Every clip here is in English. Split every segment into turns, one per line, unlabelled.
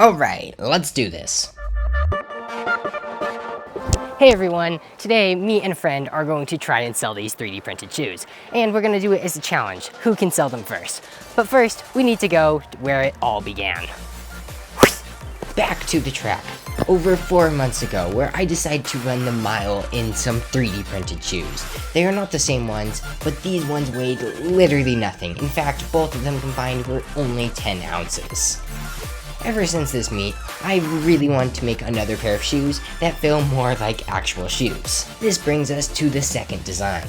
Alright, let's do this.
Hey everyone, today me and a friend are going to try and sell these 3D printed shoes. And we're gonna do it as a challenge, who can sell them first. But first, we need to go where it all began.
Back to the track. Over 4 months ago, where I decided to run the mile in some 3D printed shoes. They are not the same ones, but these ones weighed literally nothing. In fact, both of them combined were only 10 ounces. Ever since this meet, I really want to make another pair of shoes that feel more like actual shoes. This brings us to the second design.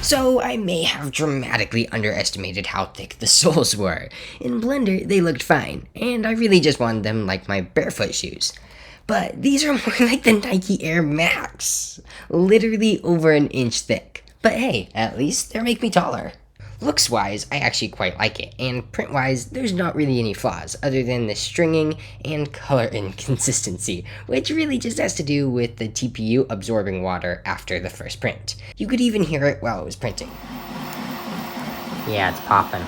So I may have dramatically underestimated how thick the soles were. In Blender, they looked fine, and I really just wanted them like my barefoot shoes. But these are more like the Nike Air Max, literally over an inch thick. But hey, at least they make me taller. Looks-wise, I actually quite like it, and print-wise, there's not really any flaws other than the stringing and color inconsistency, which really just has to do with the TPU absorbing water after the first print. You could even hear it while it was printing.
Yeah, it's popping.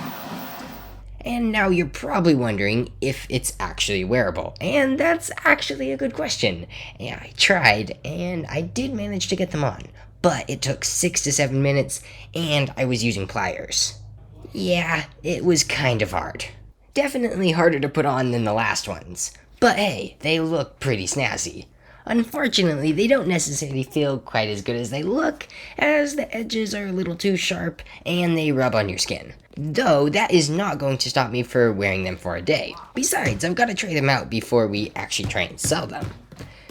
And now you're probably wondering if it's actually wearable, and that's actually a good question. Yeah, I tried, and I did manage to get them on, but it took 6 to 7 minutes, and I was using pliers. Yeah, it was kind of hard. Definitely harder to put on than the last ones, but hey, they look pretty snazzy. Unfortunately, they don't necessarily feel quite as good as they look, as the edges are a little too sharp and they rub on your skin. Though, that is not going to stop me for wearing them for a day. Besides, I've got to try them out before we actually try and sell them.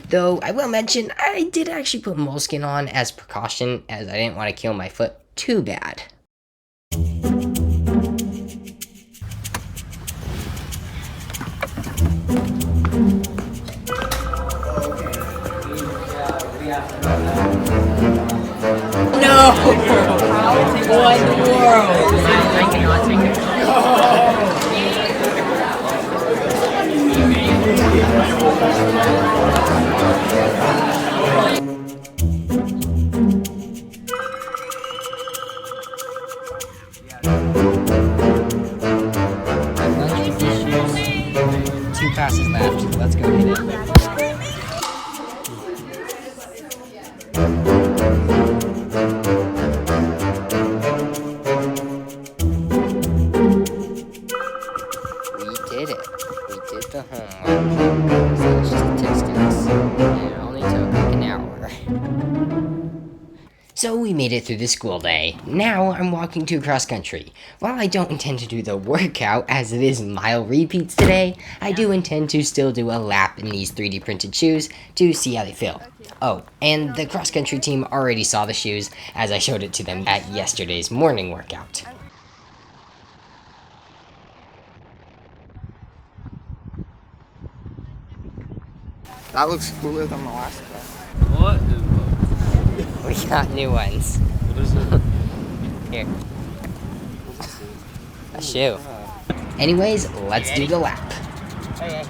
Though, I will mention, I did actually put moleskin on as precaution, as I didn't want to kill my foot too bad. No! What in the world?
I cannot take it.
Two passes left. Let's go hit it. We did it. We did the homework. So statistics. And it only took like an hour. So we made it through the school day. Now I'm walking to cross country. While I don't intend to do the workout as it is mile repeats today, I do intend to still do a lap in these 3D printed shoes to see how they feel. Oh, and the cross country team already saw the shoes as I showed it to them at yesterday's morning workout.
That looks cooler than the last guy.
What is
We got new ones.
What is it?
Here. A shoe. Anyways, let's do the lap.
Okay.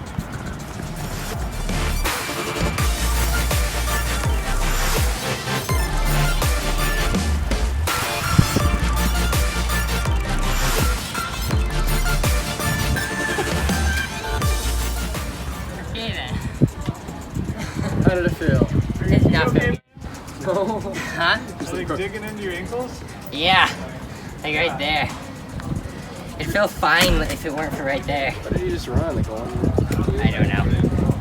How did it feel?
It's not fair.
No.
Huh?
Like digging into your ankles?
Yeah, like right there. It'd feel fine if it weren't for right there.
Why did you just run? Like on?
I don't know.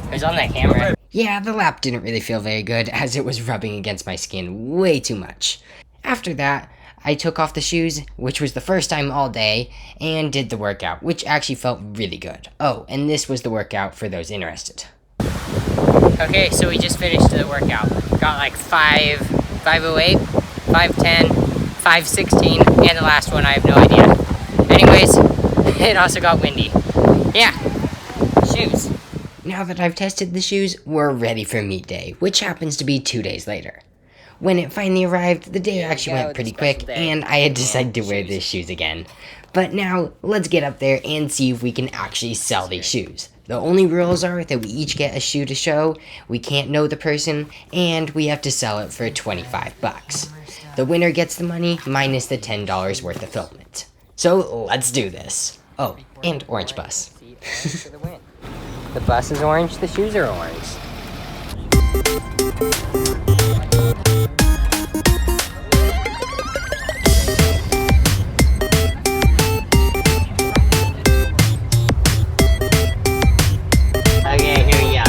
It was on that camera.
Yeah, the lap didn't really feel very good as it was rubbing against my skin way too much. After that, I took off the shoes, which was the first time all day, and did the workout, which actually felt really good. Oh, and this was the workout for those interested.
Okay, so we just finished the workout. Got like 508, 510, 516, and the last one I have no idea. Anyways, it also got windy. Yeah, shoes.
Now that I've tested the shoes, we're ready for meet day, which happens to be 2 days later. When it finally arrived, the day
Here we
actually
go,
went
the
pretty
special
quick,
day.
and I had decided to wear
shoes.
these shoes again. But now, let's get up there and see if we can actually sell these shoes. The only rules are that we each get a shoe to show, we can't know the person, and we have to sell it for 25 bucks. The winner gets the money minus the $10 worth of filament. So let's do this. Oh, and orange bus.
The bus is orange, the shoes are orange. Okay, here we go.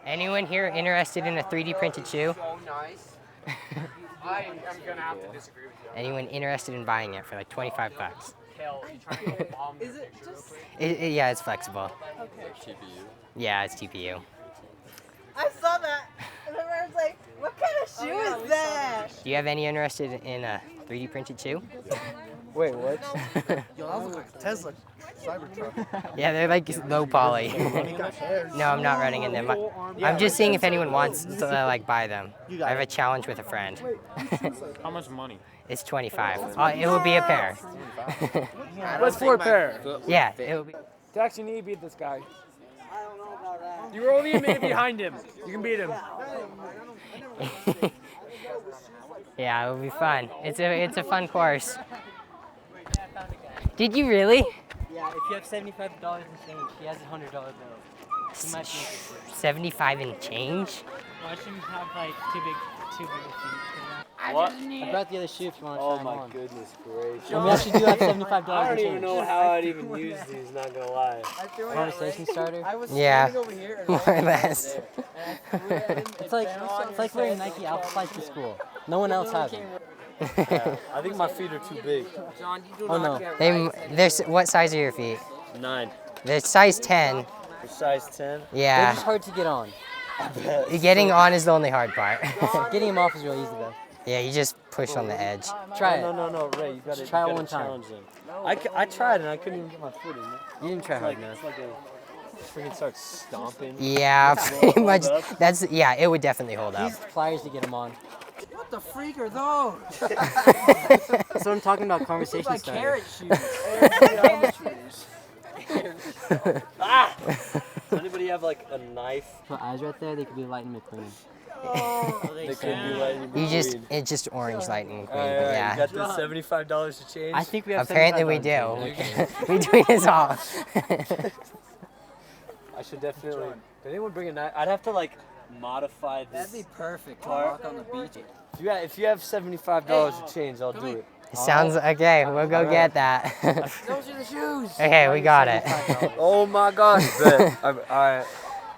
Anyone here interested in a 3D printed shoe?
I'm gonna have to disagree with you.
Anyone interested in buying it for like 25 bucks?
Is it just?
Yeah, it's flexible.
Okay.
Yeah, it's TPU.
I saw that. And then I was like, what kind of shoe is that?
Do you have any interested in a 3D printed shoe?
Wait, what?
Yo, that looks like a Tesla Cybertruck.
Yeah, they're like low poly. No, I'm not running in them. I'm just seeing if anyone wants to like buy them. I have a challenge with a friend.
How much money?
It's 25. It will be a pair.
What's for a pair?
Yeah, it will be.
Dax, you need to beat this guy. You were only a minute behind him. You can beat him.
Yeah, it will be fun. It's a fun course. Did you really?
Yeah, if you have $75 in change, he has a $100 bill. He might make it.
75 and change?
Watch him have like too big of feet.
What?
I brought the other shoe if you want to
Oh
try them
my
on.
goodness gracious.
And we actually do have $75
I
in
don't
change.
even know how I'd even use these, not gonna lie.
Conversation starter.
Yeah, more or less.
It's like wearing Nike Alpha Flights to school. No one else has them.
I think my feet are too big.
Oh no.
What size are your feet?
9.
They're size 10.
You're size 10?
They're
Yeah.
just hard to get on.
Getting on is the only hard part.
Getting them off is real easy though.
Yeah, you just push on the edge.
Try
No,
it.
no, Ray, you gotta,
Try it
you gotta
one time.
challenge them. I tried and I couldn't even get my foot in it.
You didn't try
It's
hard
like,
enough.
it's like a freaking start stomping.
Yeah, pretty much.
up.
Yeah, it would definitely hold up.
Use pliers to get them on.
What the freak are those?
That's what I'm talking about. Conversation starter.
Does anybody have like a knife?
Put eyes right there. They could be Lightning McQueen.
They could be like
It's just orange lightning queen,
Alright,
but yeah.
you got the $75 to change?
I think we have.
Apparently we
$75
do. We do this all.
I should definitely. Did anyone bring a knife? I'd have to like modify this.
That'd be perfect to walk on the beach.
If you have $75 to change, I'll do it.
It sounds okay. We'll go get that.
Those are the shoes.
Okay, we got it.
Oh my gosh! Bet. Alright.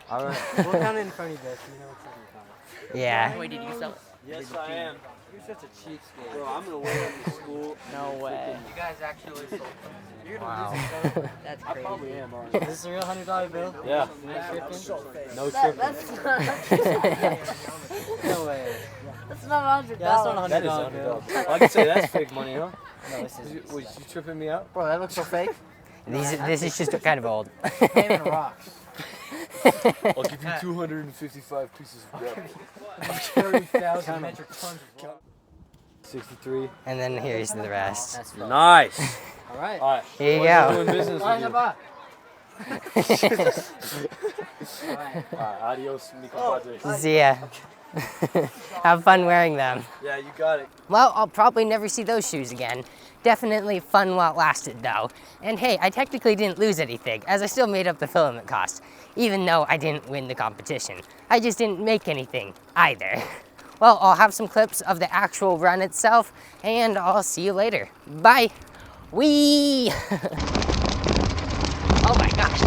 Alright.
We'll count it in front of you guys. So you know it's $75.
Yeah.
Wait, did you sell it?
Yes, I am.
You're such a cheapskate.
Bro, I'm gonna wear them to school.
No way.
You guys actually sold them.
Wow.
That's
I
crazy.
probably am, aren't
Is this a real $100 bill?
Yeah.
No tripping?
No tripping.
No way.
That's not $100.
Yeah, that's not a
That is
$100 bill.
$100. I can say that's fake money, huh?
No, this is.
Was you tripping me out?
Bro, that looks so fake.
This is just kind of old.
Payment rocks.
I'll give you 255 pieces of rubber.
30,000 metric tons of rock.
63.
And then here's the rest.
That's rough.
Nice.
All right.
Alright.
Here you
Doing
go.
business with you.
All right.
Alright, adios, mi compadre.
See ya. Have fun wearing them.
Yeah, you got it.
Well, I'll probably never see those shoes again, Definitely fun while it lasted though. And hey, I technically didn't lose anything, as I still made up the filament cost, even though I didn't win the competition. I just didn't make anything either. Well, I'll have some clips of the actual run itself, and I'll see you later. Bye. Whee! Oh my gosh.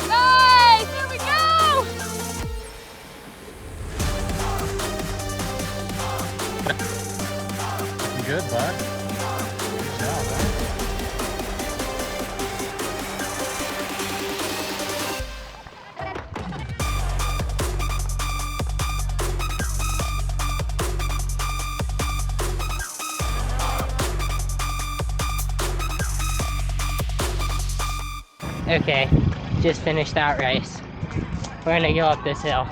Nice! There we go!
Good, bud. Good job, man.
Okay, just finished that race. We're gonna go up this hill.